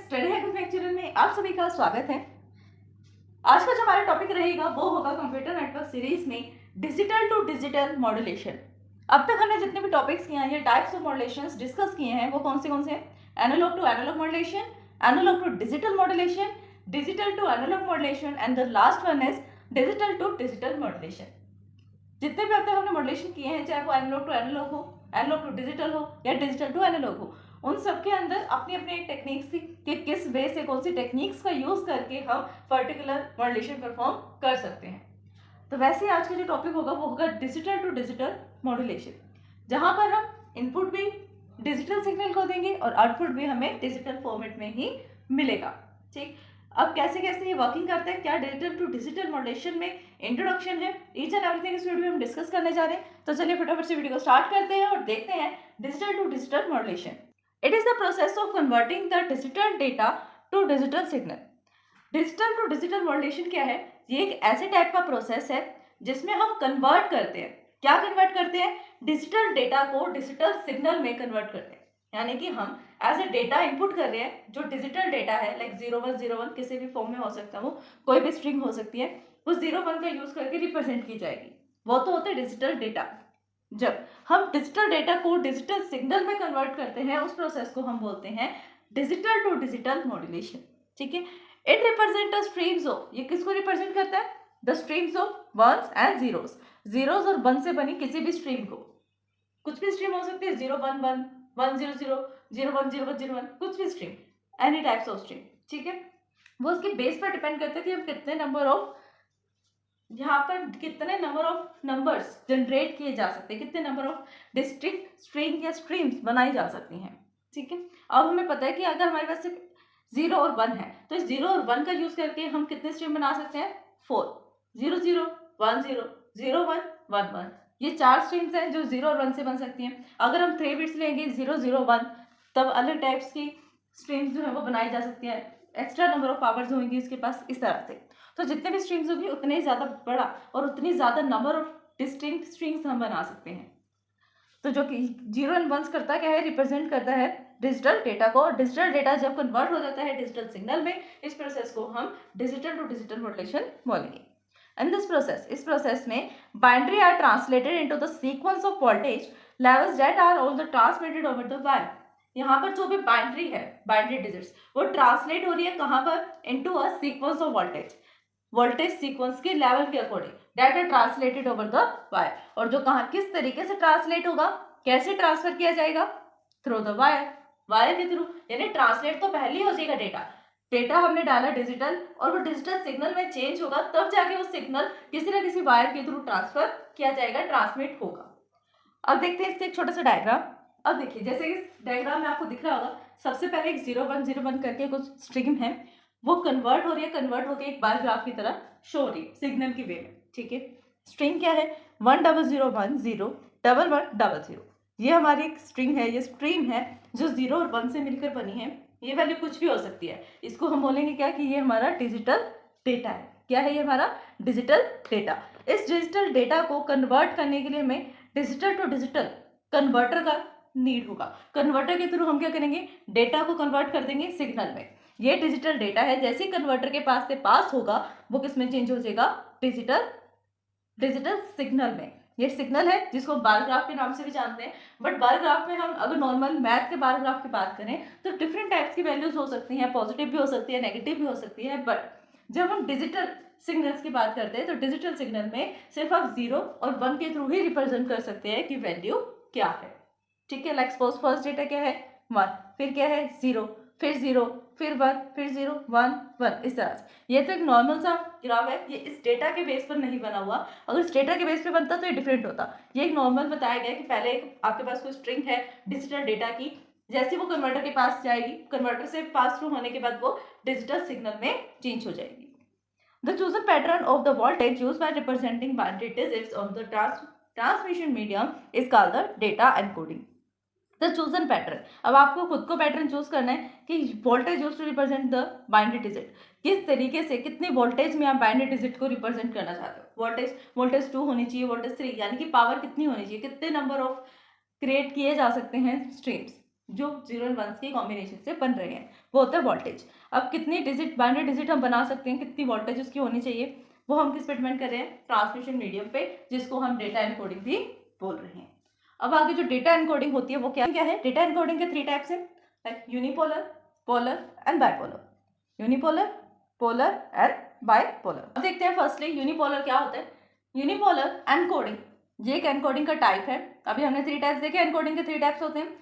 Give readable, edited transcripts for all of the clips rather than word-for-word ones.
Study hack lecture में आप सभी का स्वागत है। आज का जो हमारा टॉपिक रहेगा वो होगा कंप्यूटर नेटवर्क सीरीज में डिजिटल टू डिजिटल मॉड्यूलेशन। अब तक हमने जितने भी टॉपिक्स किए हैं, ये टाइप्स ऑफ मॉड्यूलेशंस डिस्कस किए हैं, वो कौन से हैं? Analog to analog modulation, analog to digital modulation, digital to analog modulation and the last one is digital to digital modulation. जितने भी अब तक हमने मॉड्यूलेशन किए हैं, चाहे वो एनालॉग टू एनालॉग हो, एनालॉग टू डिजिटल हो या डिजिटल टू एनालॉग हो, उन सब के अंदर अपनी अपनी एक टेक्निक थी कि किस वे से कौन सी टेक्निक्स का यूज करके हम पर्टिकुलर मॉड्यूलेशन परफॉर्म कर सकते हैं। तो वैसे ही आज का जो टॉपिक होगा वो होगा डिजिटल टू डिजिटल मॉड्यूलेशन, जहां पर हम इनपुट भी डिजिटल सिग्नल को देंगे और आउटपुट भी हमें डिजिटल फॉर्मेट में ही मिलेगा। ठीक, अब कैसे कैसे ये वर्किंग करता है, क्या डिजिटल टू डिजिटल मॉड्यूलेशन में इंट्रोडक्शन है, ईच एंड एवरीथिंग इस वीडियो में हम डिस्कस करने जा रहे हैं। तो चलिए फटाफट से वीडियो को स्टार्ट करते हैं और देखते हैं digital to digital modulation. It is the process of converting the digital data to digital signal. Digital to digital modulation क्या है? ये एक ऐसे टाइप का प्रोसेस है जिसमें हम कन्वर्ट करते हैं। क्या कन्वर्ट करते हैं? डिजिटल डेटा को डिजिटल सिग्नल में कन्वर्ट करते हैं। यानी कि हम एज ए डेटा इनपुट कर रहे हैं, जो डिजिटल डेटा है लाइक 0101 किसी भी फॉर्म में हो सकता है, वो कोई भी स्ट्रिंग हो सकती है, वो 01 का यूज करके रिप्रेजेंट की जाएगी। वो तो होता है डिजिटल डेटा। जब हम डिजिटल डेटा को डिजिटल सिग्नल में कन्वर्ट करते हैं, उस प्रोसेस को हम बोलते हैं डिजिटल टू डिजिटल मॉड्यूलेशन। ठीक है, it represent the streams of, ये किसको रिप्रेजेंट करता है? The streams of ones and zeros, zeros और वन से बनी किसी भी स्ट्रीम को। कुछ भी स्ट्रीम हो सकती है, 011 100 010101, कुछ भी stream, any types of stream. ठीक है, वो उसके बेस पर डिपेंड करता है कि हम कितने नंबर ऑफ, यहाँ पर कितने नंबर ऑफ नंबर्स जनरेट किए जा सकते हैं, कितने नंबर ऑफ डिस्ट्रिक्ट स्ट्रिंग या स्ट्रीम्स बनाई जा सकती हैं। ठीक है, अब हमें पता है कि अगर हमारे पास सिर्फ 0 और 1 है, तो इस 0 और 1 का यूज करके हम कितने स्ट्रीम बना सकते हैं? 4, 0 0 1 0 0 1 1 1, ये 4 स्ट्रीम्स हैं जो 0 और 1 से बन सकती हैं। अगर हम 3 बिट्स लेंगे 0 0 1, तब अलग टाइप्स की स्ट्रीम्स जो है वो बनाई जा सकती है, एक्स्ट्रा नंबर ऑफ पावर्स होंगी उसके पास, इस तरह से। तो जितने भी स्ट्रिंग्स होगी उतने ही ज़्यादा बड़ा और उतनी ज़्यादा नंबर ऑफ डिस्टिंक्ट स्ट्रिंग्स हम बना सकते हैं। तो जो कि 0 एंड 1 करता क्या है? रिप्रेजेंट करता है डिजिटल डेटा को। डिजिटल डेटा जब कन्वर्ट हो जाता है डिजिटल सिग्नल में, इस प्रोसेस को हम डिजिटल टू डिजिटल मॉड्यूलेशन बोलेंगे। एंड दिस प्रोसेस, इस प्रोसेस में binary are translated into the sequence of voltage levels that are all the transmitted over the wire. यहाँ पर जो भी बाइनरी है, बाइनरी डिजिट्स, वो ट्रांसलेट हो रही है कहाँ पर? Into a sequence of voltage, voltage sequence के लेवल के according, that are translated over the wire. और जो कहाँ किस तरीके से ट्रांसलेट होगा, कैसे ट्रांसफर किया जाएगा? थ्रू द वायर, वायर के थ्रू। यानी ट्रांसलेट तो पहले ही हो जाएगा, डेटा हमने डाला डिजिटल, और वो डिजिटल सिग्नल में चेंज होगा, तब जाके वो सिग्नल किसी न किसी वायर के थ्रू ट्रांसफर किया जाएगा, ट्रांसमिट होगा। अब देखते हैं इसके एक छोटा सा डायग्राम। अब देखिए, जैसे इस डायग्राम में आपको दिख रहा होगा, सबसे पहले एक 0101 करके कुछ स्ट्रिंग है, वो कन्वर्ट हो रही है, कन्वर्ट होकर एक बार ग्राफ की तरह शो हो रही है सिग्नल की वे में। ठीक है, स्ट्रिंग क्या है? 10010 1100, ये हमारी एक स्ट्रिंग है, ये स्ट्रीम है जो 0 और 1 से मिलकर बनी है। ये वैल्यू कुछ भी हो सकती है, इसको हम बोलेंगे क्या कि ये हमारा डिजिटल डेटा है। क्या है ये? हमारा डिजिटल डेटा। इस डिजिटल डेटा को कन्वर्ट करने के लिए हमें डिजिटल टू डिजिटल कन्वर्टर का नीड होगा। कन्वर्टर के थ्रू हम क्या करेंगे? डेटा को कन्वर्ट कर देंगे सिग्नल में। ये डिजिटल डेटा है, जैसे ही कन्वर्टर के पास से पास होगा, वो किस में चेंज हो जाएगा? डिजिटल सिग्नल में। ये सिग्नल है जिसको बार ग्राफ के नाम से भी जानते हैं, बट बार ग्राफ में हम अगर नॉर्मल मैथ के बार ग्राफ की बात करें तो डिफरेंट टाइप्स की वैल्यूज हो सकती हैं, पॉजिटिव भी हो सकती है, नेगेटिव भी हो सकती है। बट जब हम डिजिटल सिग्नल्स की बात करते हैं तो डिजिटल सिग्नल में सिर्फ आप 0 और 1 के थ्रू ही रिप्रेजेंट कर सकते हैं कि वैल्यू क्या है। ठीक है, लाइक सपोज फर्स्ट डेटा क्या है? 1, फिर क्या है? 0, फिर 0, फिर 1, फिर 0 1 1, इस तरह से। ये तो एक नॉर्मल सा ग्राफ है, ये इस डेटा के बेस पर नहीं बना हुआ। अगर इस डेटा के बेस पे बनता तो ये डिफरेंट होता। ये एक नॉर्मल बताया गया कि पहले एक आपके पास कोई स्ट्रिंग है डिजिटल डेटा की, जैसे वो कन्वर्टर के पास जाएगी, कन्वर्टर से पास थ्रू होने के बाद वो डिजिटल सिग्नल में चेंज हो जाएगी। The chosen pattern of the voltage used by representing binary digits on the transmission medium is called the data encoding. The chosen pattern, अब आपको खुद को पैटर्न चूज करना है कि voltage use to represent the binary digit, किस तरीके से, कितनी वोल्टेज में आप बाइनरी डिजिट को रिप्रेजेंट करना चाहते हो। वोल्टेज 2 होनी चाहिए, वोल्टेज 3, यानी कि पावर कितनी होनी चाहिए, कितने नंबर ऑफ क्रिएट किए जा सकते हैं स्ट्रीम्स। जो 0 और 1 के कॉम्बिनेशन से बन रहे हैं, वो होता है वोल्टेज। अब कितनी डिजिट, बाइनरी डिजिट हम बना सकते हैं, कितनी वोल्टेज उसकी होनी चाहिए, वो हम किस पे डिपेंड कर रहे हैं, ट्रांसमिशन मीडियम पे, जिसको हम डेटा एनकोडिंग भी बोल रहे हैं। अब आगे जो डेटा एनकोडिंग होती है वो क्या है, डेटा एनकोडिंग के 3 टाइप्स हैं, like unipolar, polar and bipolar. Unipolar, polar and bipolar. अब देखते हैं फर्स्टली यूनिपोलर क्या होता है। यूनिपोलर एनकोडिंग ये एक एनकोडिंग का टाइप है। अभी हमने 3 टाइप्स देखे, एनकोडिंग के 3 टाइप्स होते हैं,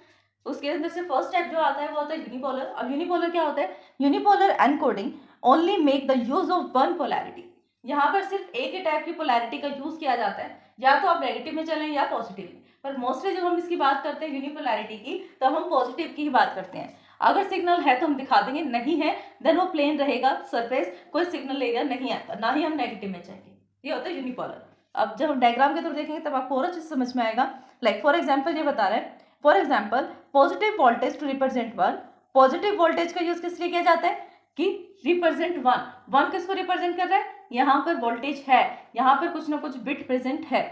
उसके अंदर से फर्स्ट टाइप जो आता है वो होता है यूनिपोलर। अब यूनिपोलर क्या होता है, unipolar encoding only make the use of one polarity. यहाँ पर सिर्फ एक ही टाइप की पोलैरिटी का यूज किया जाता है, या तो आप नेगेटिव में चलें या पॉजिटिव में, पर मोस्टली जब हम इसकी बात करते हैं यूनिपोलैरिटी की, तब हम पॉजिटिव की ही बात करते हैं। अगर सिग्नल है तो हम दिखा देंगे, नहीं है देन वो प्लेन रहेगा सरफेस, कोई सिग्नल लेगा नहीं आता, ना ही हम नेगेटिव में जाएंगे। ये होता है यूनिपोलर। अब जब हम डायग्राम के थ्रू देखेंगे तब आपको और अच्छे से समझ में आएगा। लाइक फॉर एग्जाम्पल ये बता रहे हैं, for example positive voltage to represent one. Positive voltage का यूज किस लिए किया जाता है कि रिप्रेजेंट वन। वन किसको रिप्रेजेंट कर रहा है, यहाँ पर वोल्टेज है, यहाँ पर कुछ ना कुछ बिट प्रेजेंट है।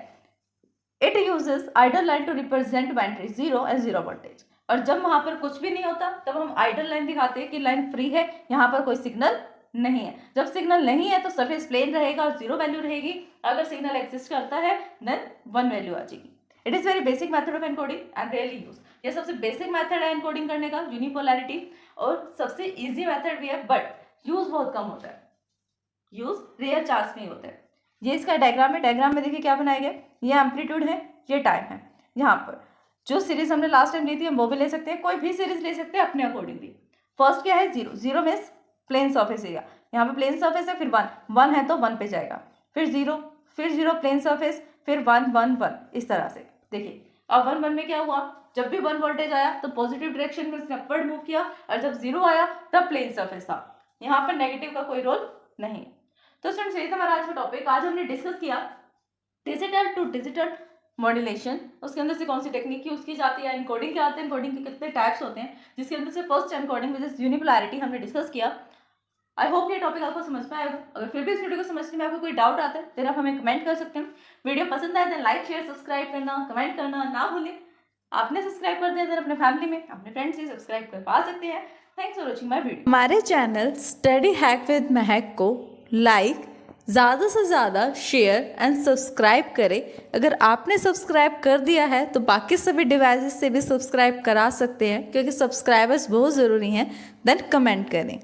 It uses idle line to represent binary 0 and 0 voltage. और जब वहां पर कुछ भी नहीं होता तब हम आइडल लाइन दिखाते हैं कि लाइन फ्री है, यहाँ पर कोई सिग्नल नहीं है। जब सिग्नल नहीं है तो सरफेस प्लेन रहेगा और 0 वैल्यू रहेगी। अगर सिग्नल एग्जिस्ट करता है देन 1 वैल्यू आ जाएगी। It is very basic method of encoding and really use. ये सबसे बेसिक मेथड है एनकोडिंग करने का, यूनिपोलैरिटी, और सबसे इजी मेथड भी है, बट यूज बहुत कम होता है, यूज रेयर चांस में ही होता है। ये इसका डायग्राम है, डायग्राम में देखिए क्या बनाया गया, ये एम्पलीट्यूड है, ये टाइम है। यहाँ पर जो सीरीज हमने लास्ट टाइम ली थी हम वो भी ले सकते हैं, कोई भी सीरीज ले सकते हैं अपने अकॉर्डिंगली। फर्स्ट क्या है 0, 0 मीन्स प्लेन सर्फेस एरिया, यहाँ पे प्लेन सर्फेस है, फिर 1 है तो 1 पे जाएगा, फिर 0, फिर 0 प्लेन सर्फेस, फिर 1 1 1, इस तरह से। देखिए अब 1 1 में क्या हुआ, जब भी 1 वोल्टेज आया तो पॉजिटिव डायरेक्शन में उसने अपवर्ड मूव किया, और जब 0 आया तब प्लेन सर्फेस था, यहाँ पर नेगेटिव का कोई रोल नहीं है। तो स्टूडेंट्स यही था हमारा आज का टॉपिक। आज हमने डिस्कस किया डिजिटल टू डिजिटल मॉड्यूलेशन, उसके अंदर से कौन सी टेक्निक यूज की जाती है, एनकोडिंग क्या आते हैं, एनकोडिंग के कितने टाइप्स होते हैं, जिसके अंदर से first encoding with is unipolarity हमने डिस्कस किया। आई होप ये टॉपिक आपको समझ में आएगा। अगर फिर भी इस वीडियो को समझने में आपको कोई डाउट आता है तो आप हमें कमेंट कर सकते हैं। वीडियो पसंद आए तो लाइक शेयर सब्सक्राइब करना, कमेंट करना ना भूलें। आपने सब्सक्राइब कर दिया तो अपने फैमिली में अपने फ्रेंड्स से सब्सक्राइब कर पा सकते हैं। Thanks for watching my video. हमारे चैनल स्टडी हैक विद महक को लाइक, ज़्यादा से ज़्यादा शेयर एंड सब्सक्राइब करें। अगर आपने सब्सक्राइब कर दिया है तो बाकी सभी डिवाइसेस से भी सब्सक्राइब करा सकते हैं, क्योंकि सब्सक्राइबर्स बहुत ज़रूरी हैं। देन कमेंट करें।